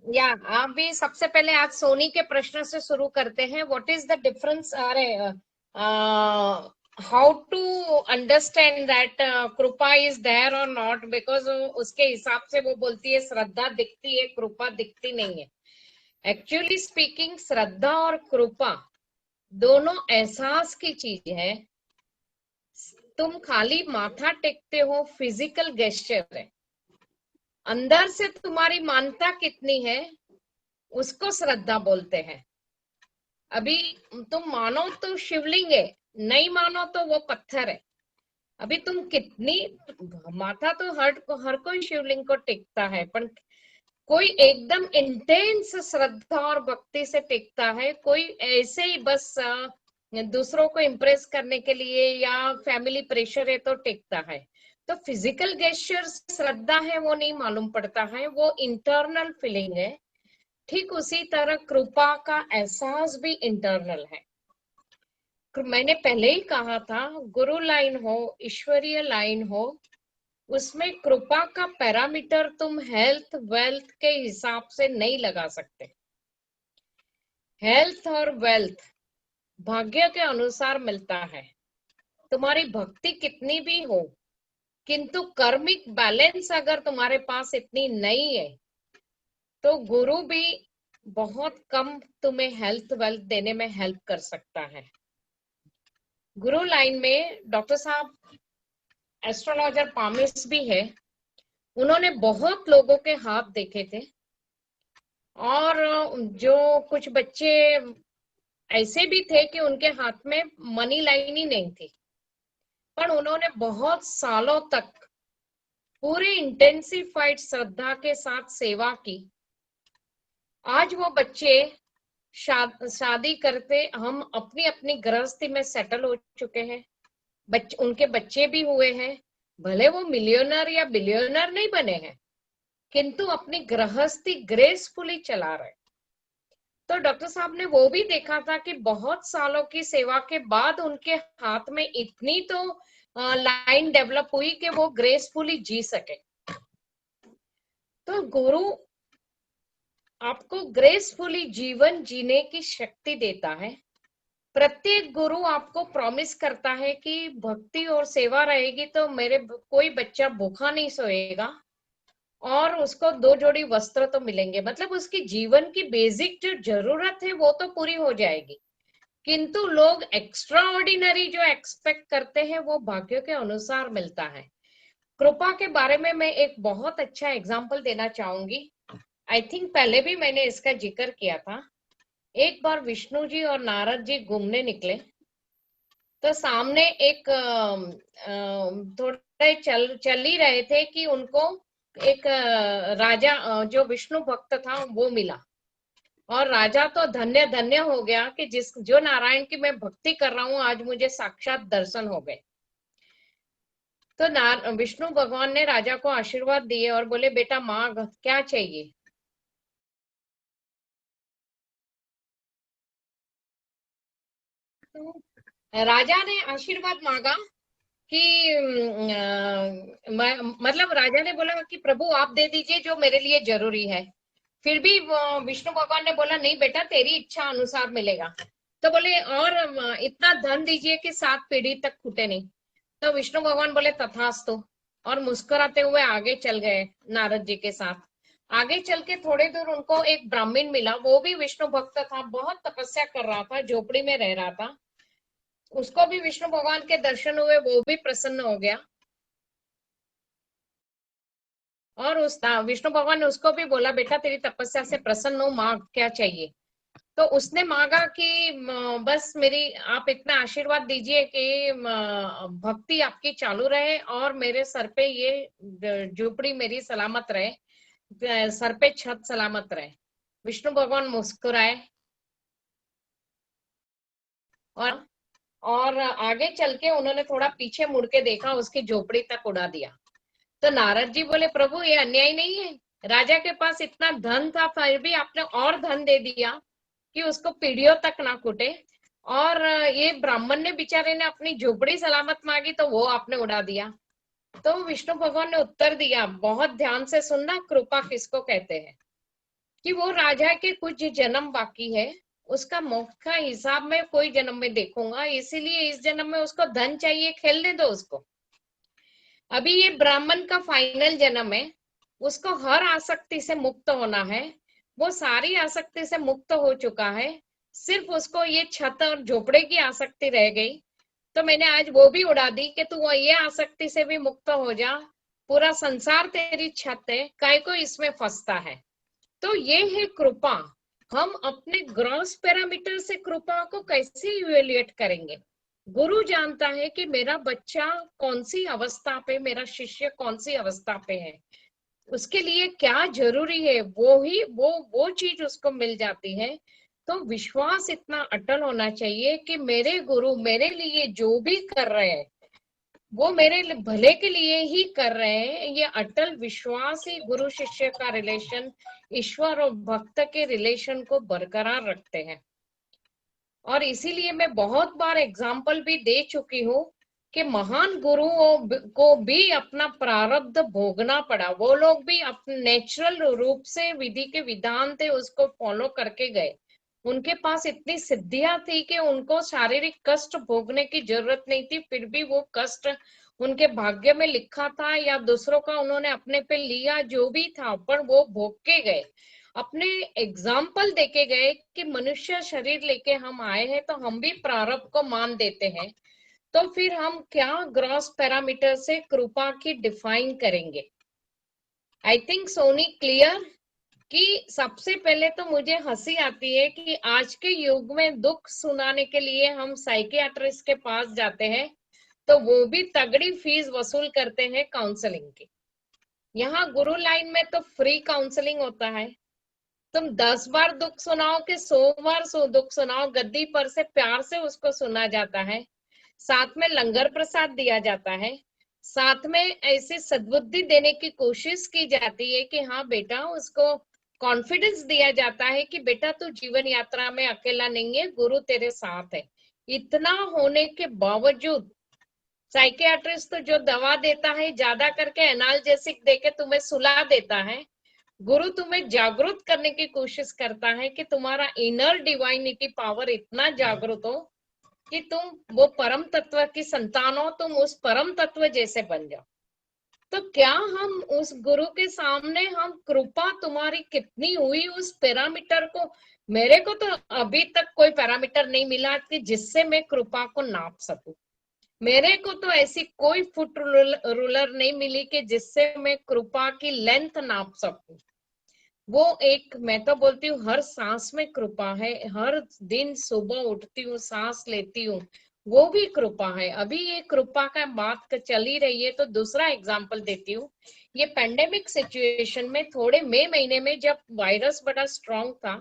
या आप भी सबसे पहले आज सोनी के प्रश्न से शुरू करते हैं। व्हाट इज द डिफरेंस, अरे हाउ टू अंडरस्टैंड दैट कृपा इज देयर और नॉट, बिकॉज उसके हिसाब से वो बोलती है श्रद्धा दिखती है, कृपा दिखती नहीं है। एक्चुअली स्पीकिंग, श्रद्धा और कृपा दोनों एहसास की चीज है। तुम खाली माथा टेकते हो, फिजिकल गेस्चर है। अंदर से तुम्हारी मानता कितनी है, उसको श्रद्धा बोलते हैं। अभी तुम मानो तो शिवलिंग है, नहीं मानो तो वो पत्थर है। अभी तुम कितनी, माथा तो हर कोई शिवलिंग को टेकता है, पर कोई एकदम इंटेंस श्रद्धा और भक्ति से टेकता है, कोई ऐसे ही बस दूसरों को इम्प्रेस करने के लिए या फैमिली प्रेशर है तो टेकता है। तो फिजिकल गेस्चर श्रद्धा है वो नहीं मालूम पड़ता है, वो इंटरनल फीलिंग है। ठीक उसी तरह कृपा का एहसास भी इंटरनल है। मैंने पहले ही कहा था, गुरु लाइन हो, ईश्वरीय लाइन हो, उसमें कृपा का पैरामीटर तुम हेल्थ वेल्थ के हिसाब से नहीं लगा सकते। हेल्थ और वेल्थ भाग्य के अनुसार मिलता है। तुम्हारी भक्ति कितनी भी हो, किंतु कर्मिक बैलेंस अगर तुम्हारे पास इतनी नहीं है, तो गुरु भी बहुत कम तुम्हें हेल्थ वेल्थ देने में हेल्प कर सकता है। गुरु लाइन में डॉक्टर साहब एस्ट्रोलॉजर पामिस भी है। उन्होंने बहुत लोगों के हाथ देखे थे, और जो कुछ बच्चे ऐसे भी थे कि उनके हाथ में मनी लाइन ही नहीं थी, पर उन्होंने बहुत सालों तक पूरे इंटेंसिफाइड श्रद्धा के साथ सेवा की। आज वो बच्चे शादी करते, हम अपनी अपनी गृहस्थी में सेटल हो चुके हैं, उनके बच्चे भी हुए हैं। भले वो मिलियनर या बिलियनर नहीं बने हैं, किंतु अपनी गृहस्थी ग्रेसफुली चला रहे। तो डॉक्टर साहब ने वो भी देखा था कि बहुत सालों की सेवा के बाद उनके हाथ में इतनी तो लाइन डेवलप हुई कि वो ग्रेसफुली जी सके। तो गुरु आपको ग्रेसफुली जीवन जीने की शक्ति देता है। प्रत्येक गुरु आपको प्रॉमिस करता है कि भक्ति और सेवा रहेगी तो मेरे कोई बच्चा भूखा नहीं सोएगा, और उसको 2 जोड़ी वस्त्र तो मिलेंगे, मतलब उसकी जीवन की बेसिक जो जरूरत है वो तो पूरी हो जाएगी। किंतु लोग एक्स्ट्रा ऑर्डिनरी जो एक्सपेक्ट करते हैं वो भाग्य के अनुसार मिलता है। कृपा के बारे में मैं एक बहुत अच्छा एग्जाम्पल देना चाहूंगी। आई थिंक पहले भी मैंने इसका जिक्र किया था। एक बार विष्णु जी और नारद जी घूमने निकले, तो सामने एक थोड़े चल ही रहे थे कि उनको एक राजा जो विष्णु भक्त था वो मिला, और राजा तो धन्य धन्य हो गया कि जो नारायण की मैं भक्ति कर रहा हूँ आज मुझे साक्षात दर्शन हो गए। तो विष्णु भगवान ने राजा को आशीर्वाद दिए और बोले, बेटा मांग, क्या चाहिए। तो राजा ने आशीर्वाद मांगा कि मतलब राजा ने बोला कि प्रभु आप दे दीजिए जो मेरे लिए जरूरी है। फिर भी विष्णु भगवान ने बोला, नहीं बेटा तेरी इच्छा अनुसार मिलेगा। तो बोले और इतना धन दीजिए कि 7 पीढ़ी तक छूटे नहीं। तो विष्णु भगवान बोले तथास्तु, और मुस्कुराते हुए आगे चल गए नारद जी के साथ। आगे चल के थोड़ी दूर उनको एक ब्राह्मण मिला, वो भी विष्णु भक्त था, बहुत तपस्या कर रहा था, झोपड़ी में रह रहा था। उसको भी विष्णु भगवान के दर्शन हुए, वो भी प्रसन्न हो गया। और उस विष्णु भगवान ने उसको भी बोला, बेटा तेरी तपस्या से प्रसन्न हो, मांग क्या चाहिए। तो उसने मांगा कि बस मेरी आप इतना आशीर्वाद दीजिए कि भक्ति आपकी चालू रहे और मेरे सर पे ये झोपड़ी मेरी सलामत रहे, सर पे छत सलामत रहे। विष्णु भगवान मुस्कुराए और आगे चल के उन्होंने थोड़ा पीछे मुड़ के देखा, उसकी झोपड़ी तक उड़ा दिया। तो नारद जी बोले, प्रभु ये अन्याय नहीं है, राजा के पास इतना धन था फिर भी आपने और धन दे दिया कि उसको पीढ़ियों तक ना कूटे, और ये ब्राह्मण ने बेचारे ने अपनी झोपड़ी सलामत मांगी तो वो आपने उड़ा दिया। तो विष्णु भगवान ने उत्तर दिया, बहुत ध्यान से सुनना, कृपा किसको कहते हैं। कि वो राजा के कुछ जन्म बाकी है, उसका मोक्ष का हिसाब में कोई जन्म में देखूंगा, इसीलिए इस जन्म में उसको धन चाहिए, खेलने दो उसको। अभी ये ब्राह्मण का फाइनल जन्म है, उसको हर आसक्ति से मुक्त होना है, वो सारी आसक्ति से मुक्त हो चुका है, सिर्फ उसको ये छत और झोपड़े की आसक्ति रह गई। तो मैंने आज वो भी उड़ा दी कि तू ये आसक्ति से भी मुक्त हो जा, पूरा संसार तेरी छत है, काय को इसमें फंसता है। तो ये है कृपा। हम अपने ग्रॉस पैरामीटर से कृपा को कैसे इवेल्युएट करेंगे? गुरु जानता है कि मेरा बच्चा कौन सी अवस्था पे, मेरा शिष्य कौन सी अवस्था पे है, उसके लिए क्या जरूरी है, वो चीज उसको मिल जाती है। तो विश्वास इतना अटल होना चाहिए कि मेरे गुरु मेरे लिए जो भी कर रहे हैं वो मेरे भले के लिए ही कर रहे हैं। ये अटल विश्वास ही गुरु शिष्य का रिलेशन, ईश्वर और भक्त के रिलेशन को बरकरार रखते हैं। और इसीलिए मैं बहुत बार एग्जाम्पल भी दे चुकी हूँ कि महान गुरुओं को भी अपना प्रारब्ध भोगना पड़ा, वो लोग भी अपने नेचुरल रूप से विधि के विधान थे उसको फॉलो करके गए, उनके पास इतनी सिद्धियां थी कि उनको शारीरिक कष्ट भोगने की जरूरत नहीं थी, फिर भी वो कष्ट उनके भाग्य में लिखा था या दूसरों का उन्होंने अपने पे लिया, जो भी था, पर वो भोग के गए, अपने एग्जाम्पल देके गए कि मनुष्य शरीर लेके हम आए हैं तो हम भी प्रारब्ध को मान देते हैं। तो फिर हम क्या ग्रॉस पैरामीटर से कृपा की डिफाइन करेंगे? आई थिंक सोनी क्लियर कि सबसे पहले तो मुझे हंसी आती है कि आज के युग में दुख सुनाने के लिए हम साइकियाट्रिस्ट के पास जाते हैं तो वो भी तगड़ी फीस वसूल करते हैं काउंसलिंग की। यहाँ गुरु लाइन में तो फ्री काउंसलिंग होता है, तुम 10 बार दुख सुनाओ कि 100 बार दुख सुनाओ, गद्दी पर से प्यार से उसको सुना जाता है, साथ में लंगर प्रसाद दिया जाता है, साथ में ऐसे सद्बुद्धि देने की कोशिश की जाती है कि हाँ बेटा, उसको कॉन्फिडेंस दिया जाता है कि बेटा तू जीवन यात्रा में अकेला नहीं है, गुरु तेरे साथ है। इतना होने के बावजूद साइकियाट्रिस्ट तो जो दवा देता है ज्यादा करके एनाल्जेसिक देके तुम्हें सुला देता है, गुरु तुम्हें जागरूक करने की कोशिश करता है कि तुम्हारा इनर डिवाइनिटी पावर इतना जागरूक हो कि तुम वो परम तत्व की संतान हो, तुम उस परम तत्व जैसे बन जाओ। तो क्या हम उस गुरु के सामने हम कृपा तुम्हारी कितनी हुई उस पैरामीटर को, मेरे को तो अभी तक कोई पैरामीटर नहीं मिला कि जिससे मैं कृपा को नाप सकूं। मेरे को तो ऐसी कोई फुट रूलर नहीं मिली कि जिससे मैं कृपा की लेंथ नाप सकूं। वो एक, मैं तो बोलती हूँ हर सांस में कृपा है, हर दिन सुबह उठती हूँ सांस लेती हूँ वो भी कृपा है। अभी ये कृपा का बात चल ही रही है तो दूसरा एग्जांपल देती हूँ। ये पेंडेमिक सिचुएशन में थोड़े मई महीने में जब वायरस बड़ा स्ट्रांग था,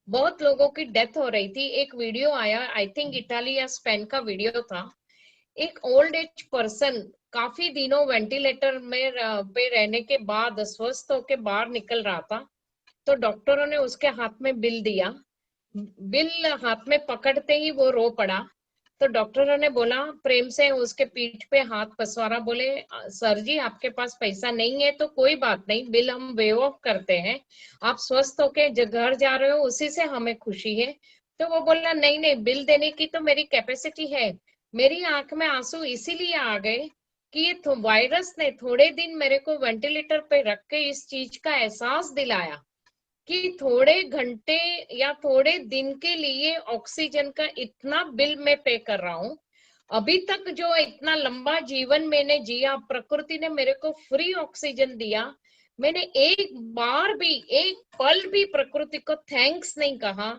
बहुत लोगों की डेथ हो रही थी, एक वीडियो आया, आई थिंक इटाली या स्पेन का वीडियो था, एक ओल्ड एज पर्सन काफी दिनों वेंटिलेटर में पे रहने के बाद स्वस्थ होके बाहर निकल रहा था, तो डॉक्टरों ने उसके हाथ में बिल दिया, बिल हाथ में पकड़ते ही वो रो पड़ा। तो डॉक्टरों ने बोला, प्रेम से उसके पीठ पे हाथ पसवारा, बोले सर जी आपके पास पैसा नहीं है तो कोई बात नहीं, बिल हम वेव ऑफ करते हैं, आप स्वस्थ होके घर जा रहे हो उसी से हमें खुशी है। तो वो बोला नहीं नहीं, बिल देने की तो मेरी कैपेसिटी है। मेरी आंख में आंसू इसीलिए आ गए कि ये वायरस ने थोड़े दिन मेरे को वेंटिलेटर पे रख के इस चीज का एहसास दिलाया कि थोड़े घंटे या थोड़े दिन के लिए ऑक्सीजन का इतना बिल मैं पे कर रहा हूँ। अभी तक जो इतना लंबा जीवन मैंने जिया, प्रकृति ने मेरे को फ्री ऑक्सीजन दिया, मैंने एक बार भी, एक पल भी प्रकृति को थैंक्स नहीं कहा,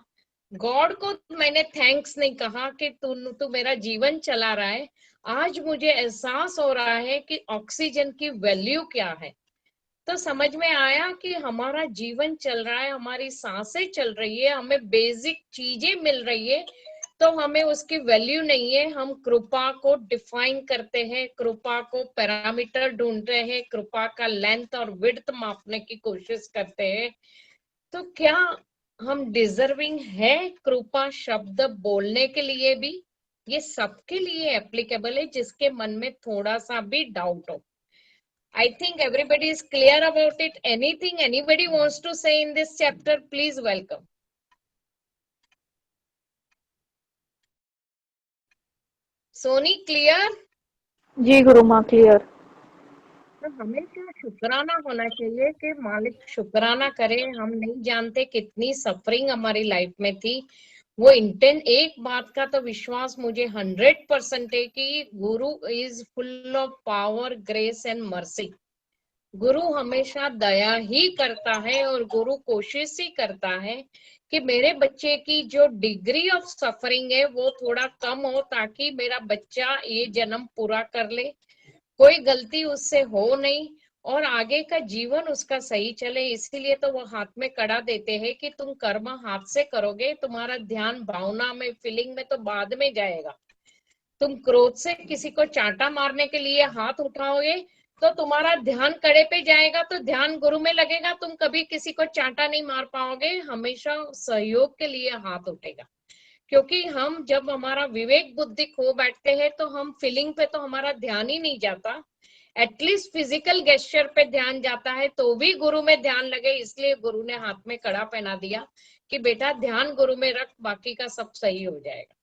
गॉड को मैंने थैंक्स नहीं कहा कि तू मेरा जीवन चला रहा है। आज मुझे एहसास हो रहा है कि ऑक्सीजन की वैल्यू क्या है। तो समझ में आया कि हमारा जीवन चल रहा है, हमारी सांसें चल रही है, हमें बेसिक चीजें मिल रही है, तो हमें उसकी वैल्यू नहीं है। हम कृपा को डिफाइन करते हैं, कृपा को पैरामीटर ढूंढते हैं, कृपा का लेंथ और विड्थ मापने की कोशिश करते हैं। तो क्या हम डिजर्विंग है कृपा शब्द बोलने के लिए भी? ये सबके लिए एप्लीकेबल है जिसके मन में थोड़ा सा भी डाउट हो। I think everybody is clear about it. Anything anybody wants to say in this chapter, please welcome. Sony, clear? जी गुरु माँ क्लियर। तो हमेशा शुक्राना होना चाहिए कि मालिक शुक्राना करे। हम नहीं जानते कितनी सफरिंग हमारी लाइफ में थी। वो इंटेंट, एक बात का तो विश्वास मुझे 100% है कि गुरु is full of power, grace and mercy. गुरु हमेशा दया ही करता है और गुरु कोशिश ही करता है कि मेरे बच्चे की जो डिग्री ऑफ सफरिंग है वो थोड़ा कम हो, ताकि मेरा बच्चा ये जन्म पूरा कर ले, कोई गलती उससे हो नहीं और आगे का जीवन उसका सही चले। इसीलिए तो वो हाथ में कड़ा देते हैं कि तुम कर्म हाथ से करोगे, तुम्हारा ध्यान भावना में, फीलिंग में तो बाद में जाएगा। तुम क्रोध से किसी को चांटा मारने के लिए हाथ उठाओगे तो तुम्हारा ध्यान कड़े पे जाएगा, तो ध्यान गुरु में लगेगा, तुम कभी किसी को चांटा नहीं मार पाओगे, हमेशा सहयोग के लिए हाथ उठेगा। क्योंकि हम जब हमारा विवेक बुद्धि खो बैठते हैं तो हम फीलिंग पे तो हमारा ध्यान ही नहीं जाता, एटलीस्ट फिजिकल गेस्चर पे ध्यान जाता है तो भी गुरु में ध्यान लगे। इसलिए गुरु ने हाथ में कड़ा पहना दिया कि बेटा ध्यान गुरु में रख, बाकी का सब सही हो जाएगा।